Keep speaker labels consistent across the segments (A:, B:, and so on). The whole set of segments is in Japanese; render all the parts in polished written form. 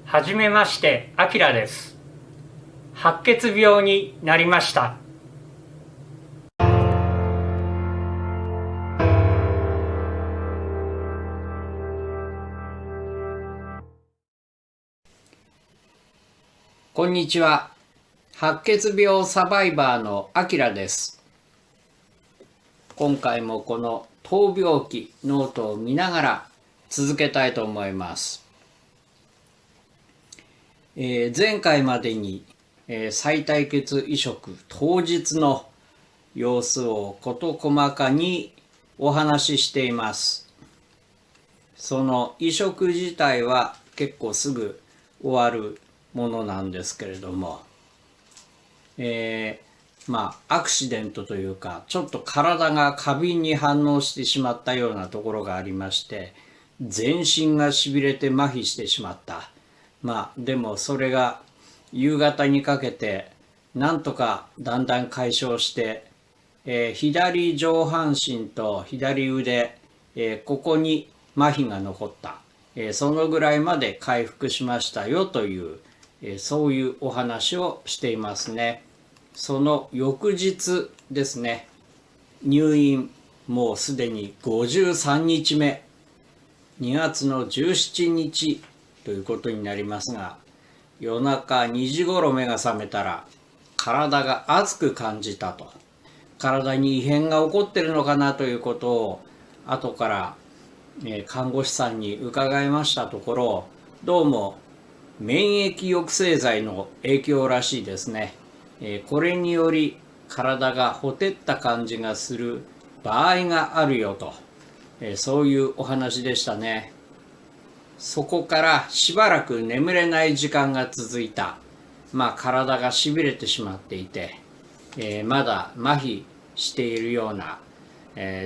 A: はじめまして、あきらです。白血病になりました。
B: こんにちは。白血病サバイバーのあきらです。今回もこの闘病記ノートを見ながら続けたいと思います。前回までに、再対血移植当日の様子を事細かにお話ししています。その移植自体は結構すぐ終わるものなんですけれども、アクシデントというか、ちょっと体が過敏に反応してしまったようなところがありまして、全身がしびれて麻痺してしまった。でもそれが夕方にかけてなんとかだんだん解消して、左上半身と左腕、ここに麻痺が残った、そのぐらいまで回復しましたよという、そういうお話をしていますね。その翌日ですね、入院もうすでに53日目、2月の17日ということになりますが、夜中2時頃目が覚めたら体が熱く感じたと、体に異変が起こってるのかなということを後から看護師さんに伺いましたところ、どうも免疫抑制剤の影響らしいですね。これにより体がほてった感じがする場合があるよと、そういうお話でしたね。そこからしばらく眠れない時間が続いた。体がしびれてしまっていて、まだ麻痺しているような、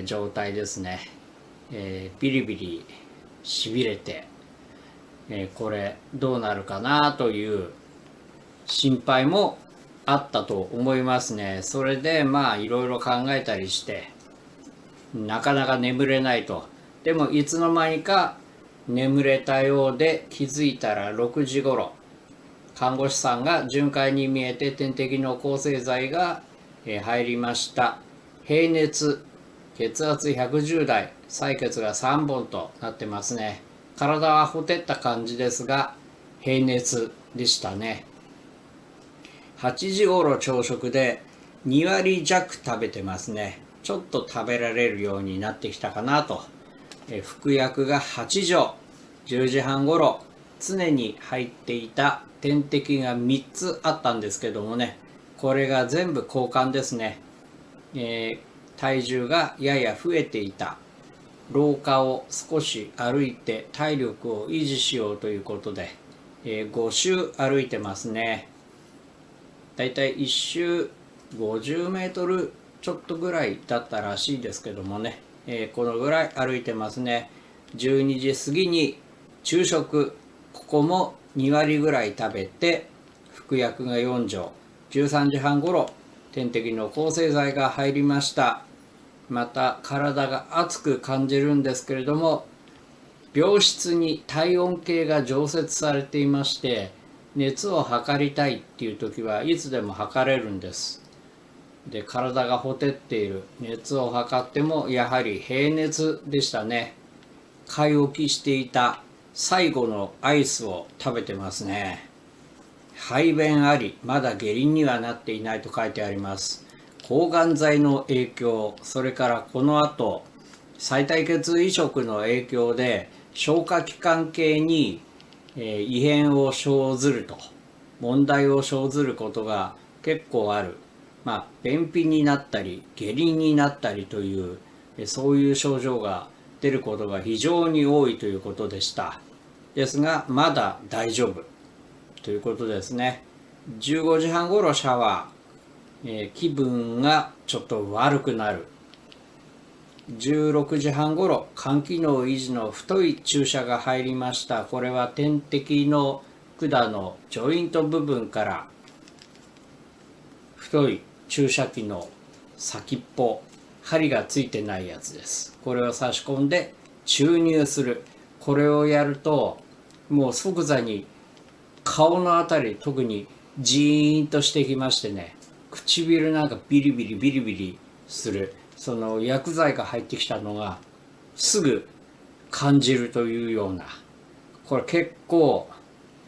B: 状態ですね。ビリビリしびれて、これどうなるかなという心配もあったと思いますね。それでいろいろ考えたりしてなかなか眠れないと。でもいつの間にか眠れたようで、気づいたら6時頃看護師さんが巡回に見えて点滴の抗生剤が入りました。平熱、血圧110台、採血が3本となってますね。体はほてった感じですが平熱でしたね。8時頃朝食で2割弱食べてますね。ちょっと食べられるようになってきたかなと。服薬が8錠、10時半頃常に入っていた点滴が3つあったんですけどもね、これが全部交換ですね。体重がやや増えていた。廊下を少し歩いて体力を維持しようということで、5周歩いてますね。だいたい1周50メートルちょっとぐらいだったらしいですけどもね、このぐらい歩いてますね。12時過ぎに昼食、ここも2割ぐらい食べて、服薬が4錠、13時半ごろ点滴の抗生剤が入りました。また体が熱く感じるんですけれども、病室に体温計が常設されていまして、熱を測りたいっていう時はいつでも測れるんです。で、体がほてっている、熱を測ってもやはり平熱でしたね。買い置きしていた最後のアイスを食べてますね。排便あり、まだ下痢にはなっていないと書いてあります。抗がん剤の影響、それからこの後再対血移植の影響で消化器官系に異変を生ずると、問題を生ずることが結構ある。便秘になったり下痢になったりという、そういう症状が出ることが非常に多いということでした。ですがまだ大丈夫ということですね。15時半ごろシャワー、気分がちょっと悪くなる。16時半ごろ肝機能維持の太い注射が入りました。これは点滴の管のジョイント部分から太い注射器の先っぽ、針がついてないやつです。これを差し込んで注入する。これをやるともう即座に顔のあたり特にジーンとしてきましてね、唇なんかビリビリビリビリする、その薬剤が入ってきたのがすぐ感じるというような、これ結構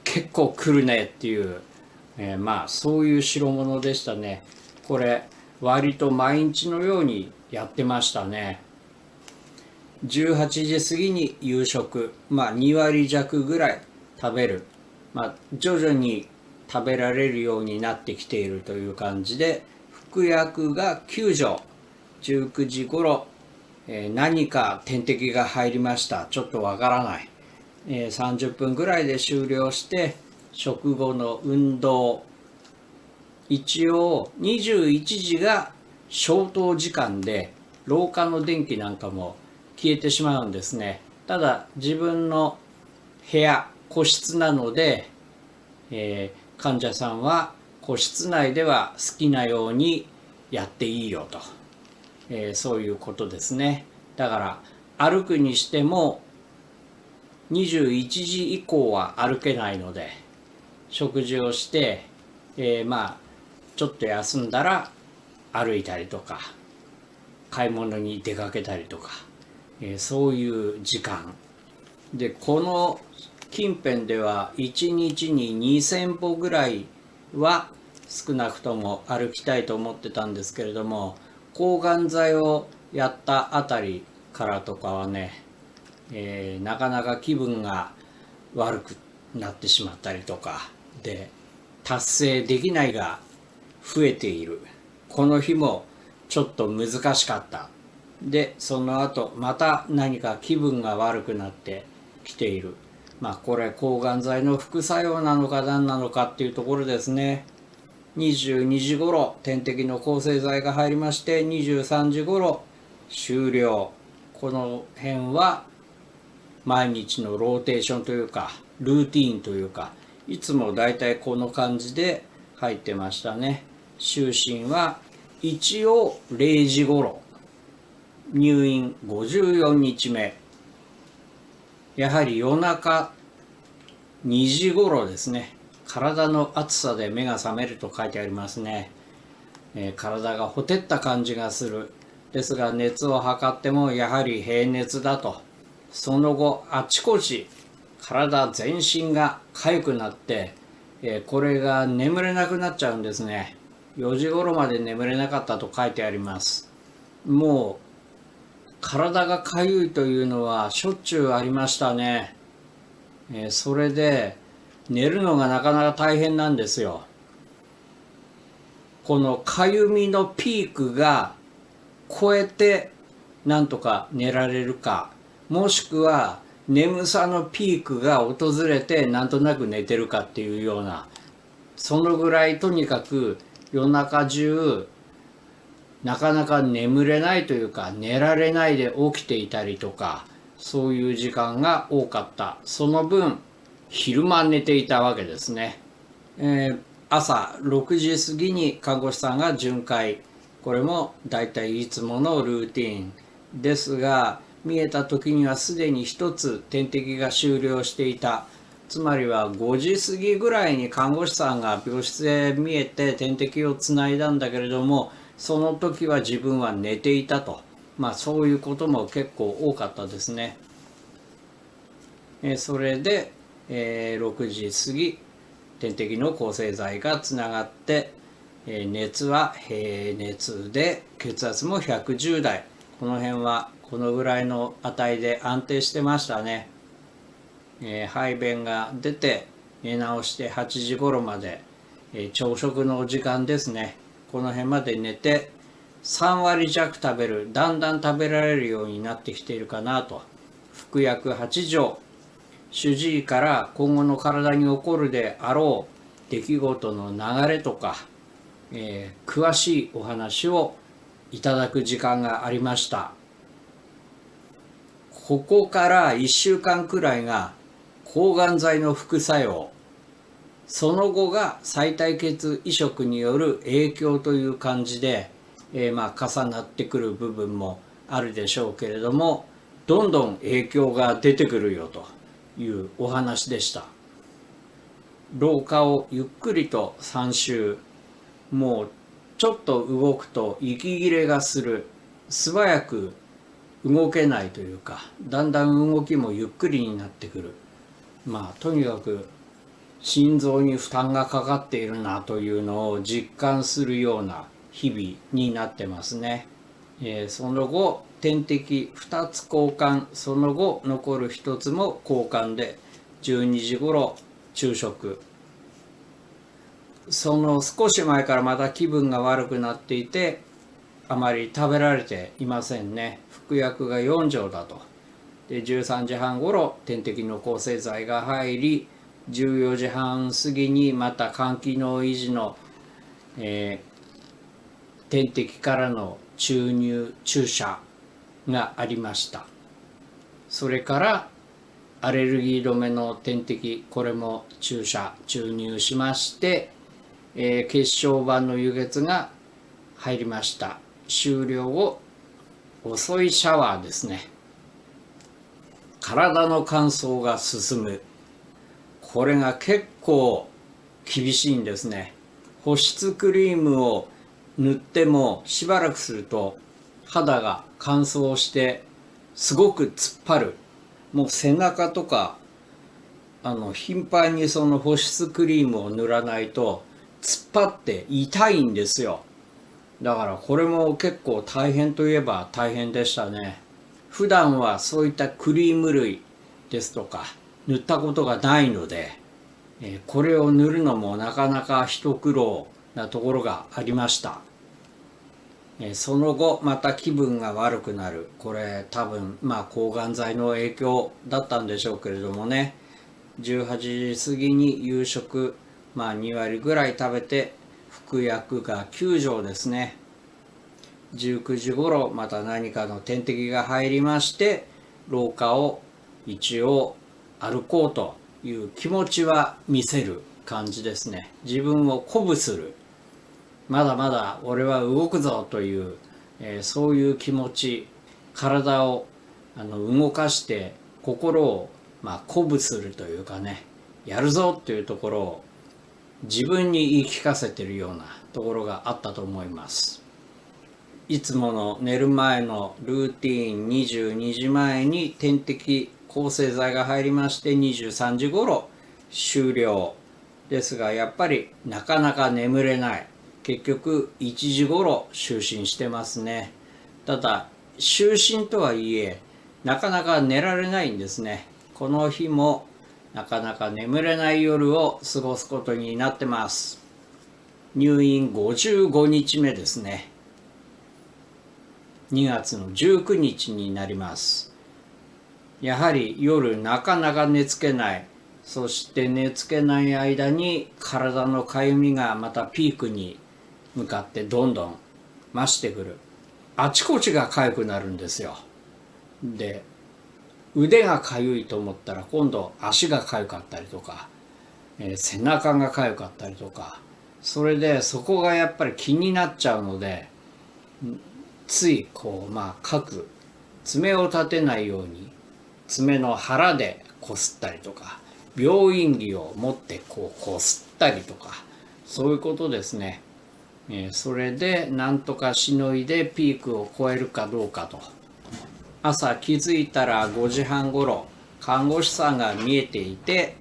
B: 来るねっていう、まあそういう代物でしたね。これ割と毎日のようにやってましたね。18時過ぎに夕食、まあ2割弱ぐらい食べる、まあ徐々に食べられるようになってきているという感じで、服薬が9錠、19時頃、何か点滴が入りました。ちょっとわからない。30分ぐらいで終了して、食後の運動、一応21時が消灯時間で、廊下の電気なんかも消えてしまうんですね。ただ自分の部屋、個室なので、患者さんは個室内では好きなようにやっていいよと、そういうことですね。だから歩くにしても21時以降は歩けないので、食事をして、まあちょっと休んだら歩いたりとか買い物に出かけたりとか、そういう時間で、この近辺では1日に2000歩ぐらいは少なくとも歩きたいと思ってたんですけれども、抗がん剤をやったあたりからとかはね、なかなか気分が悪くなってしまったりとかで、達成できないが増えている。この日もちょっと難しかった。でその後また何か気分が悪くなってきている。まあこれ抗がん剤の副作用なのか何なのかっていうところですね。22時頃点滴の抗生剤が入りまして、23時頃終了。この辺は毎日のローテーションというかルーティーンというか、いつもだいたいこの感じで入ってましたね。就寝は一応0時頃、入院54日目、やはり夜中2時頃ですね。体の熱さで目が覚めると書いてありますね。体がほてった感じがする。ですが熱を測ってもやはり平熱だと。その後あちこち体全身が痒くなって、これが眠れなくなっちゃうんですね。4時頃まで眠れなかったと書いてあります。もう体が痒いというのはしょっちゅうありましたね。それで寝るのがなかなか大変なんですよ。この痒みのピークが超えてなんとか寝られるか、もしくは眠さのピークが訪れてなんとなく寝てるかっていうような、そのぐらいとにかく夜中中なかなか眠れないというか、寝られないで起きていたりとか、そういう時間が多かった。その分昼間寝ていたわけですね。朝6時過ぎに看護師さんが巡回、これもだいたいいつものルーティンですが、見えた時にはすでに一つ点滴が終了していた。つまりは5時過ぎぐらいに看護師さんが病室へ見えて点滴をつないだんだけれども、その時は自分は寝ていたと。まあそういうことも結構多かったですね。それで、6時過ぎ点滴の抗生剤がつながって、熱は平熱で血圧も110台、この辺はこのぐらいの値で安定してましたね。排便が出て寝直して8時頃まで、朝食のお時間ですね。この辺まで寝て3割弱食べる、だんだん食べられるようになってきているかなと。服薬8錠、主治医から今後の体に起こるであろう出来事の流れとか、詳しいお話をいただく時間がありました。ここから1週間くらいが抗がん剤の副作用、その後が臍帯血移植による影響という感じで、まあ重なってくる部分もあるでしょうけれども、どんどん影響が出てくるよというお話でした。廊下をゆっくりと3周、もうちょっと動くと息切れがする、素早く動けないというか、だんだん動きもゆっくりになってくる。とにかく心臓に負担がかかっているなというのを実感するような日々になってますね。その後点滴2つ交換、その後残る1つも交換で12時頃昼食。その少し前からまた気分が悪くなっていて、あまり食べられていませんね。服薬が4錠だと。で13時半頃点滴の抗生剤が入り、14時半過ぎにまた肝機能維持の、点滴からの注射がありました。それからアレルギー止めの点滴、これも注入しまして、血小板の輸血が入りました。終了後、遅いシャワーですね。体の乾燥が進む。これが結構厳しいんですね。保湿クリームを塗ってもしばらくすると肌が乾燥してすごく突っ張る。もう背中とか頻繁にその保湿クリームを塗らないと突っ張って痛いんですよ。だからこれも結構大変といえば大変でしたね。普段はそういったクリーム類ですとか塗ったことがないので、これを塗るのもなかなか一苦労なところがありました。その後また気分が悪くなる。これ多分抗がん剤の影響だったんでしょうけれどもね。18時過ぎに夕食2割ぐらい食べて、服薬が9錠ですね。19時頃また何かの点滴が入りまして、廊下を一応歩こうという気持ちは見せる感じですね。自分を鼓舞する。まだまだ俺は動くぞという、そういう気持ち、体を動かして心を鼓舞するというかね、やるぞというところを自分に言い聞かせているようなところがあったと思います。いつもの寝る前のルーティーン、22時前に点滴抗生剤が入りまして、23時頃終了ですが、やっぱりなかなか眠れない。結局1時頃就寝してますね。ただ就寝とはいえなかなか寝られないんですね。この日もなかなか眠れない夜を過ごすことになってます。入院55日目ですね。2月の19日になります。やはり夜なかなか寝つけない。そして寝つけない間に体のかゆみがまたピークに向かってどんどん増してくる。あちこちがかゆくなるんですよ。で、腕がかゆいと思ったら今度足がかゆかったりとか、背中がかゆかったりとか、それでそこがやっぱり気になっちゃうので、つい爪を立てないように爪の腹でこすったりとか、病院着を持ってこすったりとか、そういうことですね。それでなんとかしのいでピークを超えるかどうかと。朝気づいたら5時半ごろ看護師さんが見えていて、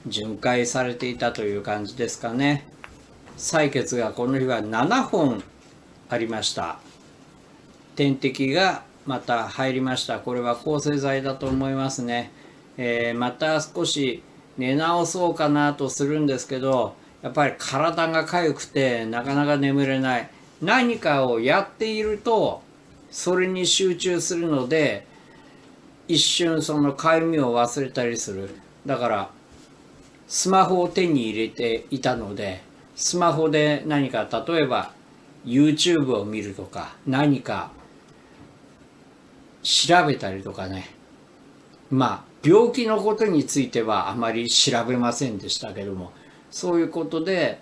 B: 巡回されていたという感じですかね。採血がこの日は7本ありました。点滴がまた入りました。これは抗生剤だと思いますね。また少し寝直そうかなとするんですけど、やっぱり体が痒くてなかなか眠れない。何かをやっているとそれに集中するので、一瞬その痒みを忘れたりする。だからスマホを手に入れていたので、スマホで何か例えば YouTube を見るとか、何か調べたりとかね。病気のことについてはあまり調べませんでしたけども、そういうことで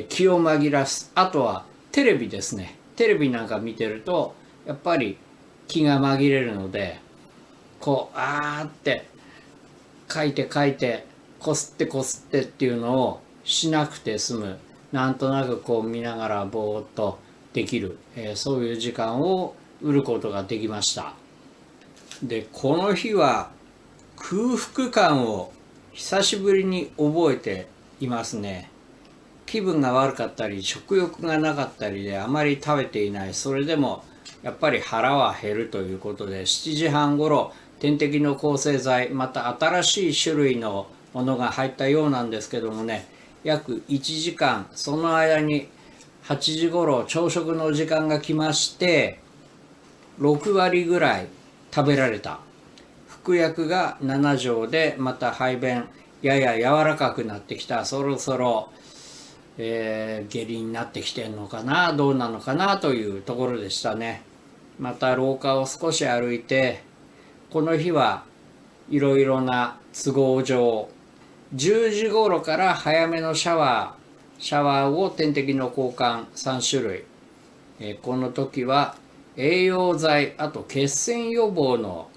B: 気を紛らす。あとはテレビですね。テレビなんか見てるとやっぱり気が紛れるので、あーって書いてこすってこすってっていうのをしなくて済む、なんとなくこう見ながらぼーっとできる、そういう時間を得ることができました。でこの日は空腹感を久しぶりに覚えていますね。気分が悪かったり食欲がなかったりであまり食べていない。それでもやっぱり腹は減るということで、7時半ごろ点滴の抗生剤、また新しい種類のものが入ったようなんですけどもね、約1時間、その間に8時ごろ朝食の時間が来まして、6割ぐらい食べられた。服薬が7錠で、また排便やや柔らかくなってきた。そろそろ、下痢になってきてんのかな、どうなのかなというところでしたね。また廊下を少し歩いて、この日はいろいろな都合上10時頃から早めのシャワーを点滴の交換3種類、この時は栄養剤、あと血栓予防の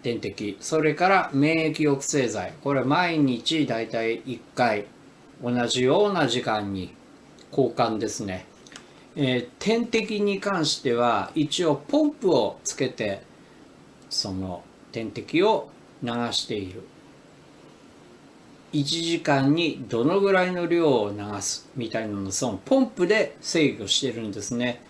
B: 点滴、それから免疫抑制剤、これ毎日だいたい1回同じような時間に交換ですね。点滴に関しては一応ポンプをつけてその点滴を流している。1時間にどのぐらいの量を流すみたいなのをそのポンプで制御してるんですね。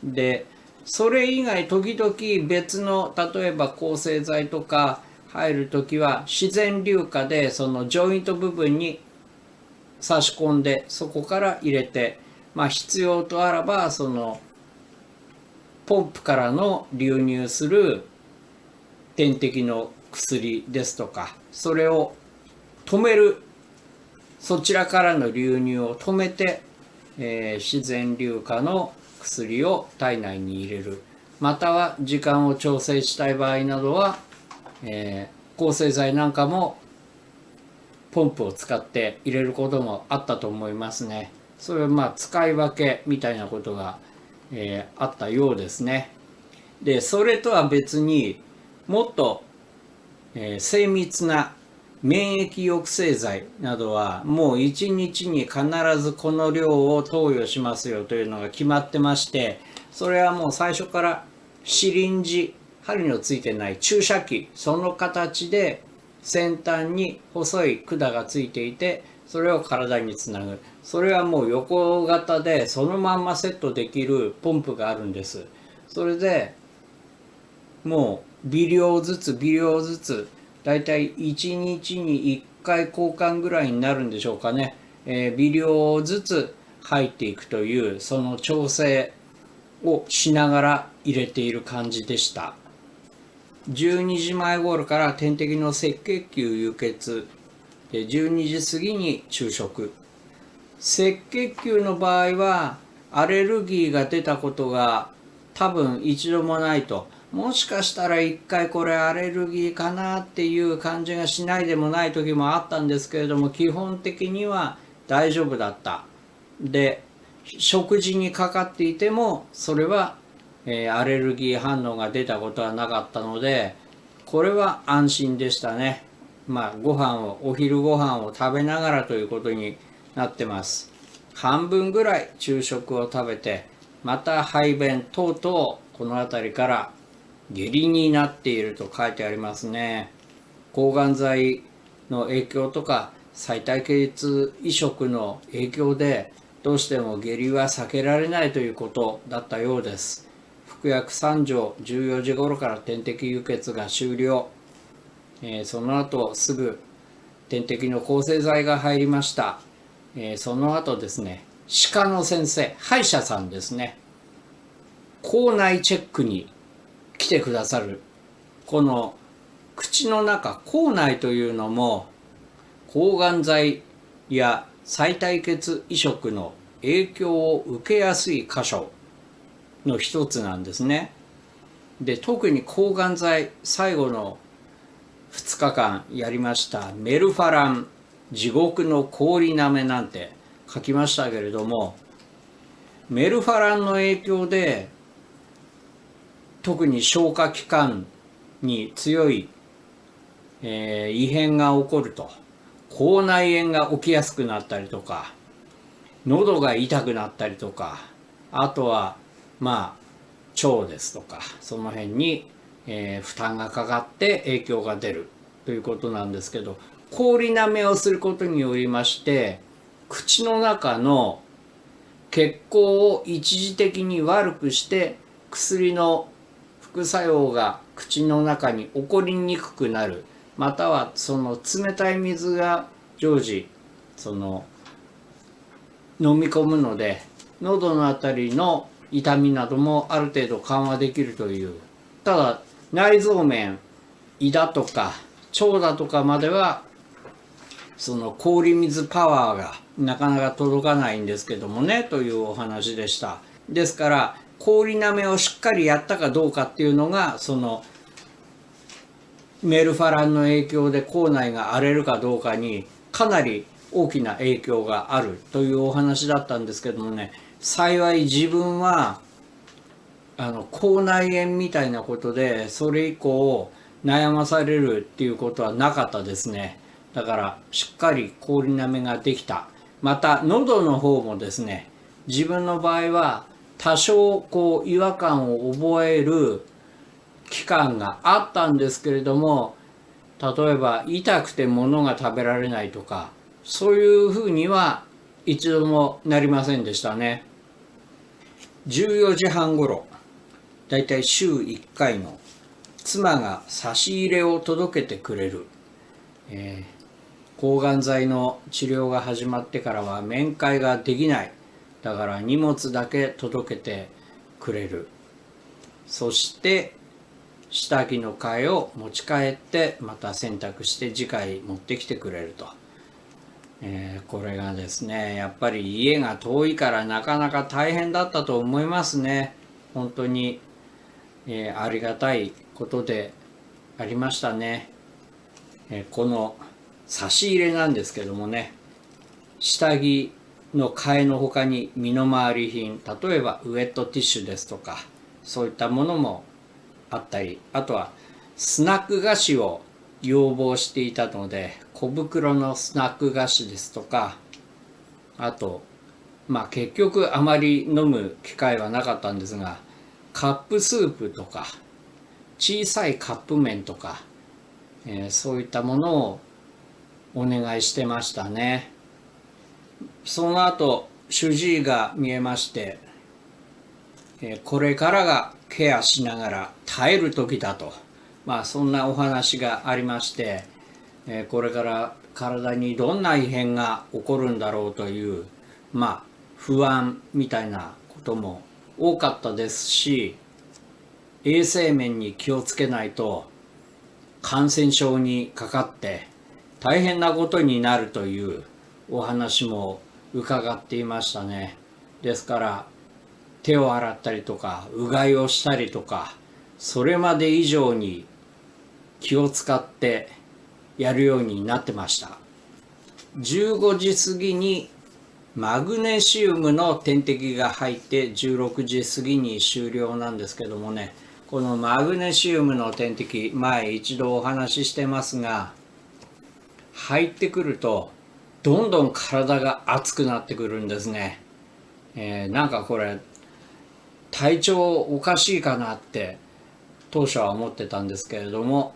B: でそれ以外時々別の、例えば抗生剤とか入る時は自然流下でそのジョイント部分に差し込んでそこから入れて、必要とあらばそのポンプからの流入する点滴の薬ですとか、それを止める、そちらからの流入を止めて、自然流下の薬を体内に入れる、または時間を調整したい場合などは、抗生剤なんかもポンプを使って入れることもあったと思いますね。それは使い分けみたいなことが、あったようですね。でそれとは別にもっと、精密な免疫抑制剤などはもう1日に必ずこの量を投与しますよというのが決まってまして、それはもう最初からシリンジ、針のついてない注射器、その形で先端に細い管がついていて、それを体につなぐ。それはもう横型でそのまんまセットできるポンプがあるんです。それでもう微量ずつだいたい1日に1回交換ぐらいになるんでしょうかね、微量ずつ入っていくというその調整をしながら入れている感じでした。12時前頃から点滴の赤血球輸血で12時過ぎに昼食。赤血球の場合はアレルギーが出たことが多分一度もないと、もしかしたら一回これアレルギーかなっていう感じがしないでもない時もあったんですけれども、基本的には大丈夫だった。で食事にかかっていてもそれは、アレルギー反応が出たことはなかったので、これは安心でしたね。お昼ご飯を食べながらということになってます。半分ぐらい昼食を食べて、また排便等々この辺りから下痢になっていると書いてありますね。抗がん剤の影響とか臍帯血移植の影響でどうしても下痢は避けられないということだったようです。服薬3錠、14時頃から点滴輸血が終了、その後すぐ点滴の抗生剤が入りました。その後ですね、歯科の先生、歯医者さんですね、口内チェックに来てくださる。この口の中、口内というのも抗がん剤や臍帯血移植の影響を受けやすい箇所の一つなんですね。で特に抗がん剤、最後の2日間やりましたメルファラン、地獄の氷なめなんて書きましたけれども、メルファランの影響で特に消化器官に強い、異変が起こると。口内炎が起きやすくなったりとか、喉が痛くなったりとか、あとは腸ですとか、その辺に、負担がかかって影響が出るということなんですけど、氷なめをすることによりまして、口の中の血行を一時的に悪くして、薬の副作用が口の中に起こりにくくなる、またはその冷たい水が常時飲み込むので、喉のあたりの痛みなどもある程度緩和できるという。ただ内臓面、胃だとか腸だとかまではその氷水パワーがなかなか届かないんですけどもね、というお話でした。ですから氷なめをしっかりやったかどうかっていうのが、そのメルファランの影響で口内が荒れるかどうかにかなり大きな影響があるというお話だったんですけどもね、幸い自分は口内炎みたいなことでそれ以降悩まされるっていうことはなかったですね。だからしっかり氷なめができた。また喉の方もですね、自分の場合は多少違和感を覚える期間があったんですけれども、例えば痛くて物が食べられないとか、そういうふうには一度もなりませんでしたね。14時半ごろ、だいたい週1回の妻が差し入れを届けてくれる、抗がん剤の治療が始まってからは面会ができない。だから荷物だけ届けてくれる。そして下着の替えを持ち帰ってまた洗濯して次回持ってきてくれると。これがですね、やっぱり家が遠いからなかなか大変だったと思いますね。本当に、ありがたいことでありましたね。この差し入れなんですけどもね、下着の替えの他に身の回り品、例えばウェットティッシュですとか、そういったものもあったり、あとはスナック菓子を要望していたので、小袋のスナック菓子ですとか、あと結局あまり飲む機会はなかったんですが、カップスープとか小さいカップ麺とか、そういったものをお願いしてましたね。その後主治医が見えまして、これからがケアしながら耐える時だと、そんなお話がありまして、これから体にどんな異変が起こるんだろうという、不安みたいなことも多かったですし、衛生面に気をつけないと感染症にかかって大変なことになるというお話も伺っていましたね。ですから手を洗ったりとかうがいをしたりとか、それまで以上に気を使ってやるようになってました。15時過ぎにマグネシウムの点滴が入って16時過ぎに終了なんですけどもね、このマグネシウムの点滴、前一度お話ししてますが、入ってくるとどんどん体が熱くなってくるんですね。なんかこれ体調おかしいかなって当初は思ってたんですけれども、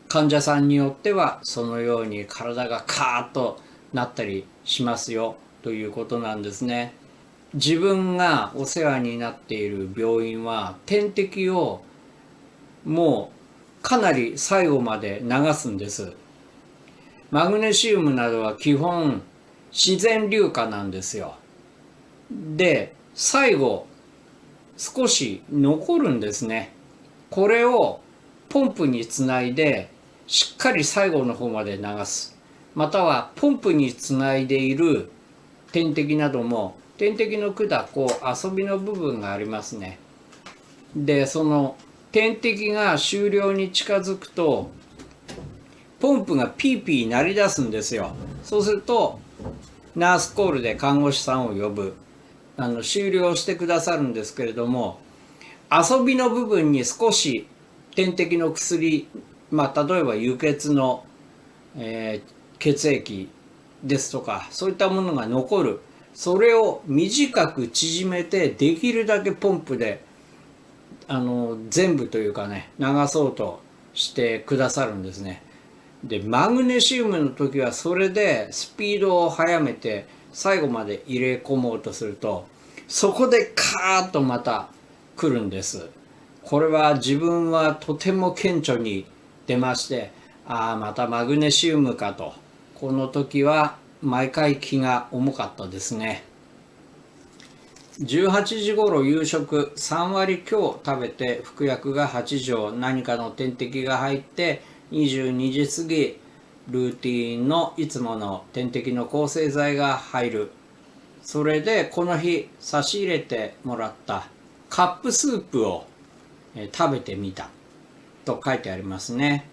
B: 患者さんによってはそのように体がカーッとなったりしますよということなんですね。自分がお世話になっている病院は点滴をもうかなり最後まで流すんです。マグネシウムなどは基本自然硫化なんですよ。で、最後少し残るんですね。これをポンプにつないでしっかり最後の方まで流す。またはポンプにつないでいる点滴なども、点滴の管遊びの部分がありますね。で、その点滴が終了に近づくとポンプがピーピー鳴り出すんですよ。そうするとナースコールで看護師さんを呼ぶ。終了してくださるんですけれども、遊びの部分に少し点滴の薬、例えば輸血の、血液ですとかそういったものが残る。それを短く縮めてできるだけポンプで全部というかね流そうとしてくださるんですね。でマグネシウムの時はそれでスピードを速めて最後まで入れ込もうとするとそこでカーッとまた来るんです。これは自分はとても顕著に出まして、ああまたマグネシウムかと、この時は毎回気が重かったですね。18時頃夕食3割強食べて服薬が8錠何かの点滴が入って22時過ぎルーティンのいつもの点滴の抗生剤が入る。それでこの日差し入れてもらったカップスープを食べてみたと書いてありますね。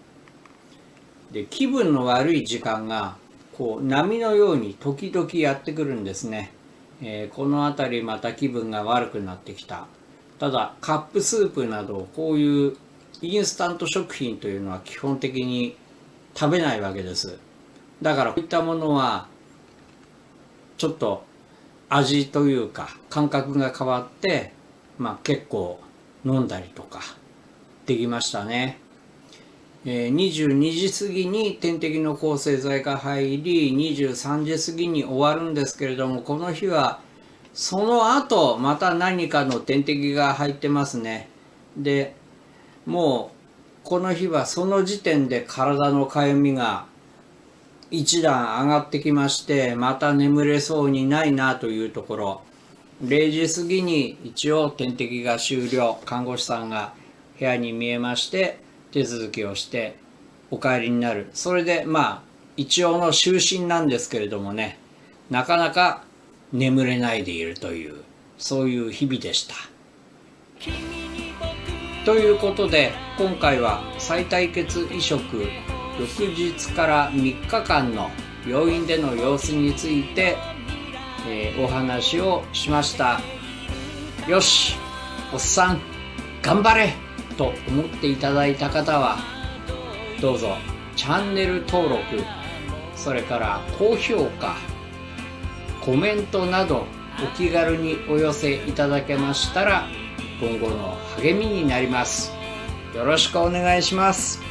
B: で気分の悪い時間がこう波のように時々やってくるんですね。この辺りまた気分が悪くなってきた。ただカップスープなどこういうインスタント食品というのは基本的に食べないわけです。だからこういったものはちょっと味というか感覚が変わって、結構飲んだりとかできましたね。22時過ぎに点滴の抗生剤が入り23時過ぎに終わるんですけれども、この日はその後また何かの点滴が入ってますね。でもうこの日はその時点で体のかゆみが一段上がってきまして、また眠れそうにないなというところ、0時過ぎに一応点滴が終了、看護師さんが部屋に見えまして手続きをしてお帰りになる。それで一応の就寝なんですけれどもね、なかなか眠れないでいるという、そういう日々でした。ということで今回は再対血移植翌日から3日間の病院での様子について、お話をしました。よしおっさん頑張れと思っていただいた方はどうぞチャンネル登録、それから高評価、コメントなどお気軽にお寄せいただけましたら今後の励みになります。よろしくお願いします。